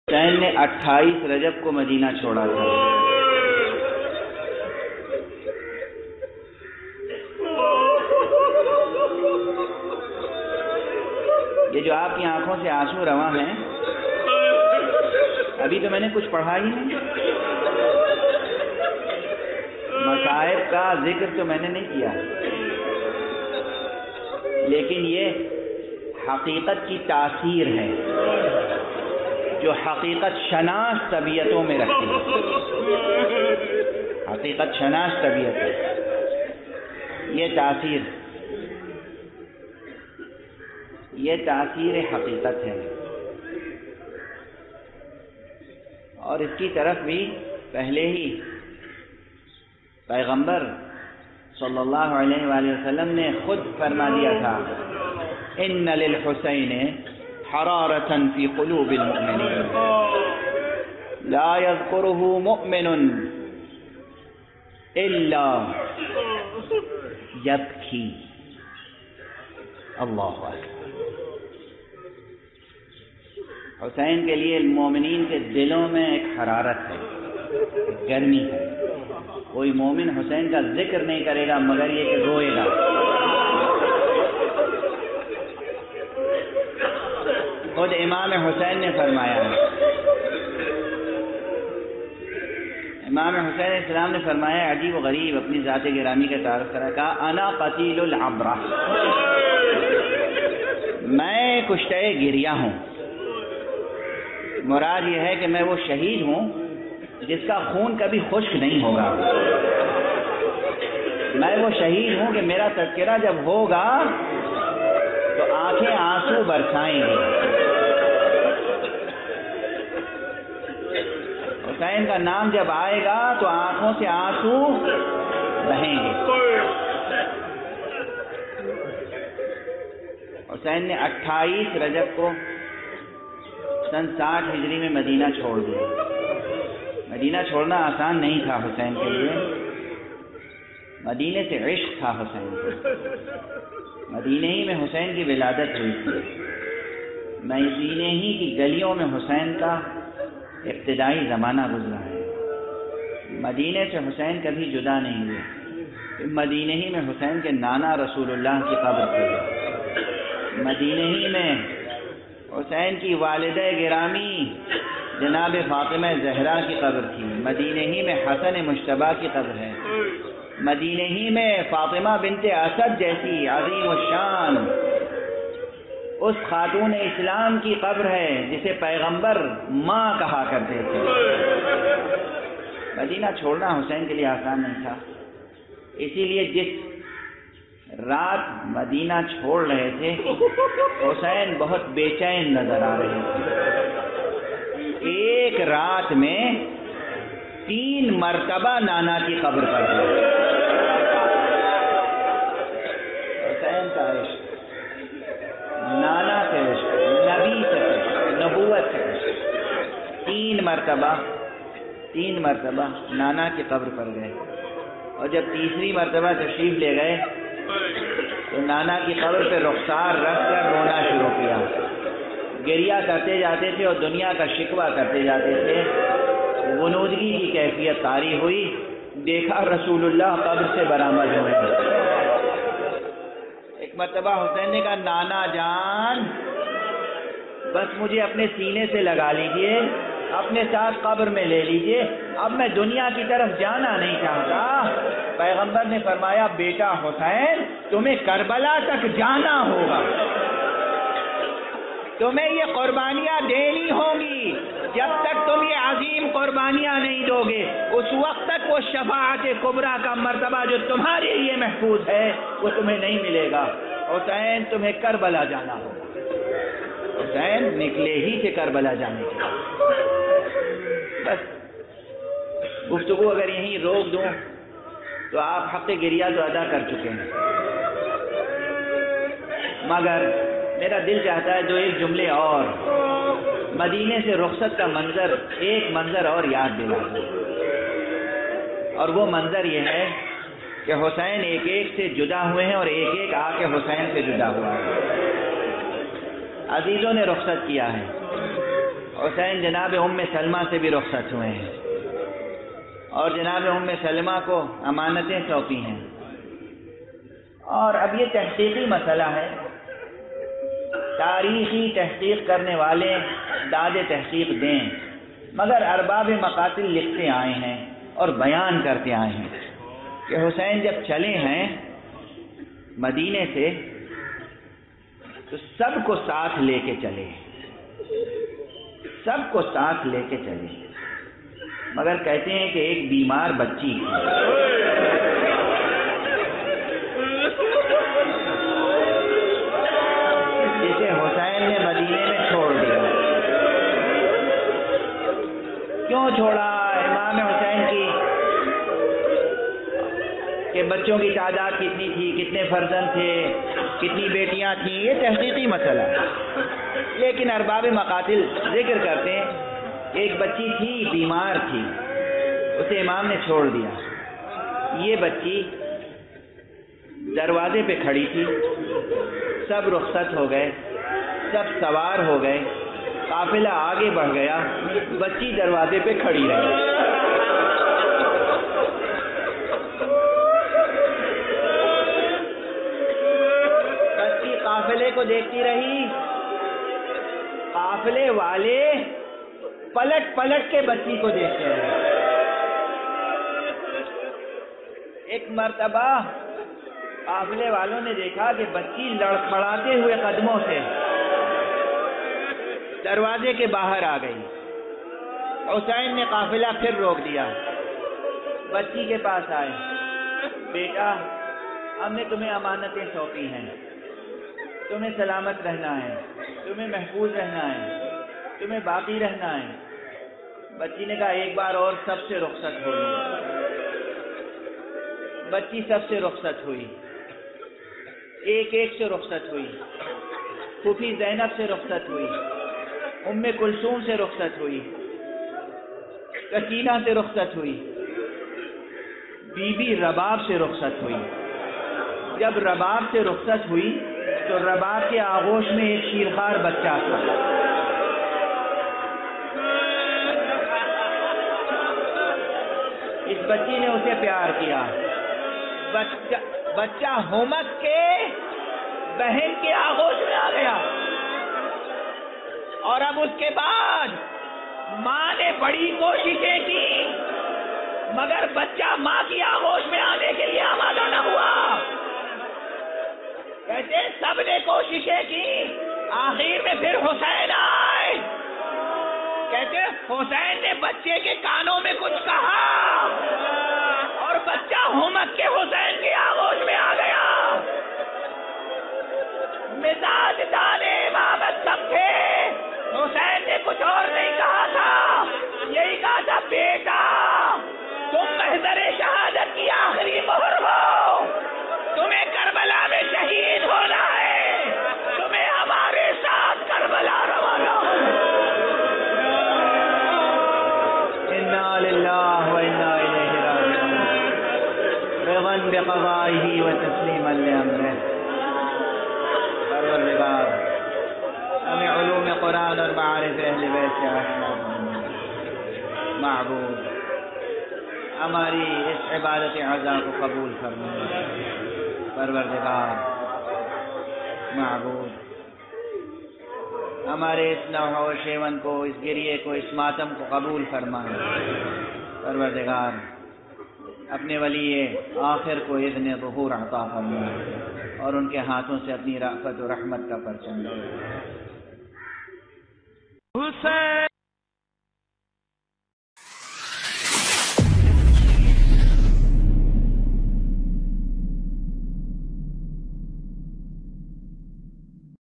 حسین نے 28 رجب کو مدینہ چھوڑا تھا۔ یہ جو آپ کی آنکھوں سے آنسو رواں ہیں، ابھی تو میں نے کچھ پڑھا ہی نہیں، مصائب کا ذکر تو میں نے نہیں کیا، لیکن یہ حقیقت کی تاثیر ہے جو حقیقت شناس طبیعتوں میں رکھتی ہے۔ حقیقت شناس طبیعت ہے یہ تاثیر حقیقت ہے، اور اس کی طرف بھی پہلے ہی پیغمبر صلی اللہ علیہ وآلہ وسلم نے خود فرما دیا تھا، ان للحسین حرارة في قلوب المؤمنين لا يذكره مؤمن إلا يبكي۔ اللہ اکبر۔ حسین کے لیے مومنین کے دلوں میں ایک حرارت ہے، ایک گرمی ہے۔ کوئی مومن حسین کا ذکر نہیں کرے گا مگر یہ کہ روئے گا۔ خود امام حسین نے فرمایا ہے، امام حسین علیہ السلام نے فرمایا، عجیب و غریب اپنی ذات گرامی کا تعارف کرا، کہا انا قتیل العبرہ، میں کشتہ گریہ ہوں۔ مراد یہ ہے کہ میں وہ شہید ہوں جس کا خون کبھی خشک نہیں ہوگا۔ میں وہ شہید ہوں کہ میرا تذکرہ جب ہوگا تو آنکھیں آنسو برسائیں گے۔ حسین کا نام جب آئے گا تو آنکھوں سے آنسو بہیں گے۔ حسین نے 28 رجب کو سن 60 ہجری میں مدینہ چھوڑ دیا۔ مدینہ چھوڑنا آسان نہیں تھا حسین کے لیے، مدینے سے عشق تھا حسین کو۔ مدینے ہی میں حسین کی ولادت ہوئی تھی، مدینے ہی کی گلیوں میں حسین کا ابتدائی زمانہ گزرا ہے۔ مدینے سے حسین کبھی جدا نہیں ہوئے۔ مدینے ہی میں حسین کے نانا رسول اللہ کی قبر تھی۔ مدینے ہی میں حسین کی والدہ گرامی جناب فاطمہ زہرا کی قبر تھی۔ مدینے ہی میں حسن مجتبیٰ کی قبر ہے۔ مدینے ہی میں فاطمہ بنت اسد جیسی عظیم الشان اس خاتون اسلام کی قبر ہے جسے پیغمبر ماں کہا کرتے تھے۔ مدینہ چھوڑنا حسین کے لیے آسان نہیں تھا، اسی لیے جس رات مدینہ چھوڑ رہے تھے حسین بہت بے چین نظر آ رہے تھے۔ ایک رات میں 3 مرتبہ نانا کی قبر پر گئے۔ حسین کا عشق، نانا سے عشق، نبی سے عشق، نبوت سے عشق۔ 3 مرتبہ نانا کی قبر پر گئے، اور جب تیسری مرتبہ تشریف لے گئے تو نانا کی قبر پہ رخسار رکھ کر رونا شروع کیا۔ گریہ کرتے جاتے تھے اور دنیا کا شکوہ کرتے جاتے تھے۔ غنودگی کی کیفیت طاری ہوئی، دیکھا رسول اللہ قبر سے برآمد ہوئے۔ ایک مرتبہ حسین نے کہا، نانا جان بس مجھے اپنے سینے سے لگا لیجئے، اپنے ساتھ قبر میں لے لیجئے، اب میں دنیا کی طرف جانا نہیں چاہتا۔ پیغمبر نے فرمایا، بیٹا حسین تمہیں کربلا تک جانا ہوگا، تمہیں یہ قربانیاں دینی ہوں گی۔ جب تک تم یہ عظیم قربانیاں نہیں دو گے اس وقت تک وہ شفاعت کبریٰ کا مرتبہ جو تمہارے لیے محفوظ ہے وہ تمہیں نہیں ملے گا۔ حسین تمہیں کربلا جانا ہوگا۔ حسین نکلے ہی تھے کربلا جانے کے۔ بس گفتگو اگر یہیں روک دوں تو آپ حق گریہ تو ادا کر چکے ہیں، مگر میرا دل چاہتا ہے 2-1 جملے اور مدینے سے رخصت کا منظر، ایک منظر اور یاد دلا دوں، اور وہ منظر یہ ہے کہ حسین ایک ایک سے جدا ہوئے ہیں اور ایک ایک آ کے حسین سے جدا ہوا ہے۔ عزیزوں نے رخصت کیا ہے، حسین جناب ام سلمہ سے بھی رخصت ہوئے ہیں اور جناب ام سلمہ کو امانتیں سونپی ہیں. اور اب یہ تحقیقی مسئلہ ہے، تاریخی تحقیق کرنے والے داد تحقیق دیں، مگر ارباب مقاتل لکھتے آئے ہیں اور بیان کرتے آئے ہیں کہ حسین جب چلے ہیں مدینے سے تو سب کو ساتھ لے کے چلے، سب کو ساتھ لے کے چلے، مگر کہتے ہیں کہ ایک بیمار بچی جسے حسین نے مدینے میں چھوڑ دیا. کیوں چھوڑا امام حسین کی کہ بچوں کی تعداد کتنی تھی، کتنے فرزند تھے، کتنی بیٹیاں تھیں، یہ تحقیقی مسئلہ ہے. لیکن ارباب مقاتل ذکر کرتے ہیں کہ ایک بچی تھی، بیمار تھی، اسے امام نے چھوڑ دیا. یہ بچی دروازے پہ کھڑی تھی، سب رخصت ہو گئے، سب سوار ہو گئے، قافلہ آگے بڑھ گیا، بچی دروازے پہ کھڑی رہی. بچی قافلے کو دیکھتی رہی، قافلے والے پلٹ پلٹ کے بچی کو دیکھتے رہے. ایک مرتبہ قافلے والوں نے دیکھا کہ بچی لڑکھڑاتے ہوئے قدموں سے دروازے کے باہر آ گئی. حسین نے قافلہ پھر روک دیا، بچی کے پاس آئے، بیٹا ہم نے تمہیں امانتیں سونپی ہیں، تمہیں سلامت رہنا ہے، تمہیں محفوظ رہنا ہے، تمہیں باقی رہنا ہے. بچی نے کہا ایک بار اور سب سے رخصت ہو لوں. بچی سب سے رخصت ہوئی، ایک ایک سے رخصت ہوئی. پھوپھی زینب سے رخصت ہوئی، ام کلثوم سے رخصت ہوئی، سکینہ سے رخصت ہوئی، بی بی رباب سے رخصت ہوئی. جب رباب سے رخصت ہوئی تو رباب کے آغوش میں ایک شیرخوار بچہ تھا. اس بچی نے اسے پیار کیا. بچہ ہومک کے بہن کے آغوش میں آ گیا، اور اب اس کے بعد ماں نے بڑی کوششیں کی مگر بچہ ماں کی آغوش میں آنے کے لیے آمادہ نہ ہوا. کہتے سب نے کوششیں کی، آخر میں پھر حسین آئے. کہتے حسین نے بچے کے کانوں میں کچھ کہا اور بچہ ہومک کے حسین کی آغوش میں آ گیا. مزاج دانے امامت سب تھے، حسین نے کچھ اور نہیں کہا تھا، یہی کہا تھا بیٹا تم محضر شہادت کی آخری مہر ہو، تمہیں کربلا میں شہید ہونا ہے، تمہیں ہمارے ساتھ کربلا روانہ ہونا. انا للہ و انا الیہ راجعون. رضا بقضائہ و تسلیما لامرہ. پروردگار ہمیں علوم قرآن اور معارف اہل بیت سے آشنا فرما. معبود ہماری اس عبادت عزا کو قبول فرما. پروردگار معبود ہمارے اس نوح و شیون کو، اس گریے کو، اس ماتم کو قبول فرما. پروردگار اپنے ولی آخر کو اذن ظہور عطا فرما اور ان کے ہاتھوں سے اپنی رأفت و رحمت کا پرچم دے. حسین